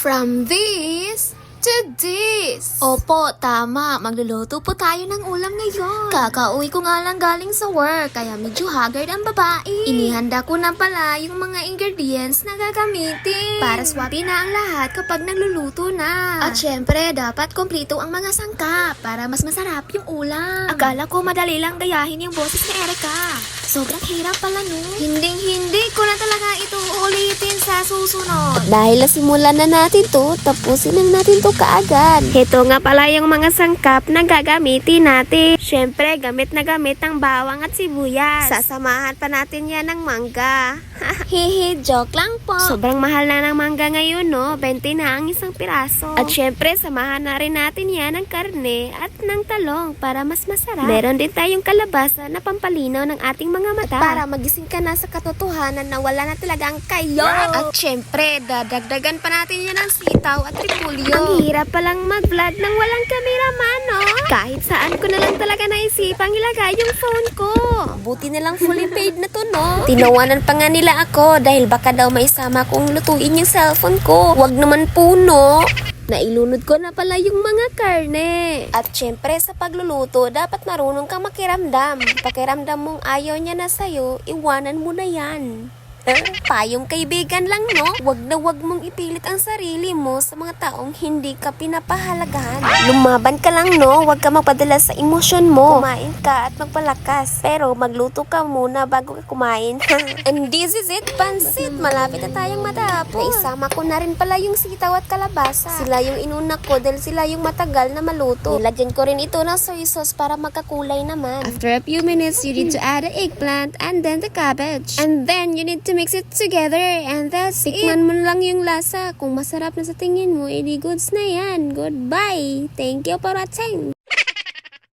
From this to this. Opo, tama. Magluluto po tayo ng ulam ngayon. Kakauwi ko nga lang galing sa work, kaya medyo haggard ang babae. Inihanda ko na pala yung mga ingredients na gagamitin para swapin na ang lahat kapag nagluluto na. At syempre, dapat kompleto ang mga sangkap para mas masarap yung ulam. Akala ko madali lang gayahin yung boses ni Erica. Sobrang hirap pala no. Hindi ko na talaga ito ulitin sa susunod. Dahil nasimulan na natin to, tapusin na natin to kaagad. Ito nga pala yung mga sangkap na gagamitin natin. Syempre, gamit na gamit ang bawang at sibuyas. Sasamahan pa natin yan ng mangga. Hehe, joke lang po. Sobrang mahal na ng mangga ngayon, no? 20 na ang isang piraso. At syempre, samahan na rin natin yan ng karne at ng talong para mas masarap. Meron din tayong kalabasa na pampalinaw ng ating mga mata. At para magising ka na sa katotohanan na wala na talaga ang kayo. At syempre, dadagdagan pa natin yan ng sitaw at repulyo. Ang hirap palang mag-vlog nang walang cameraman, no? Kahit saan ko na lang talaga naisipang ilagay yung phone ko. Buti na lang fully paid na to, no? Tinawanan pa nga nila ako dahil baka daw maisama kong lutuin yung cellphone ko. Wag naman puno. Nailunod ko na pala yung mga karne. At syempre sa pagluluto, dapat marunong kang makiramdam. Pakiramdam mong ayaw niya na sa'yo, iwanan mo na yan. Payong kaibigan lang, no? Wag na wag mong ipilit ang sarili mo sa mga taong hindi ka pinapahalagahan. Lumaban ka lang, no? Wag ka magpadala sa emosyon mo. Kumain ka at magpalakas. Pero magluto ka muna bago ka kumain. And this is it, pansit. Malapit na tayong matapos. Naisama ko na rin pala yung sitaw at kalabasa. Sila yung inuna ko dahil sila yung matagal na maluto. Nilagyan ko rin ito ng soy sauce para magkakulay naman. After a few minutes, you need to add the eggplant and then the cabbage. And then you need to mix it together and that's tikman mo lang yung lasa. Kung masarap na sa tingin mo, edi goods na yan. Goodbye. Thank you for watching.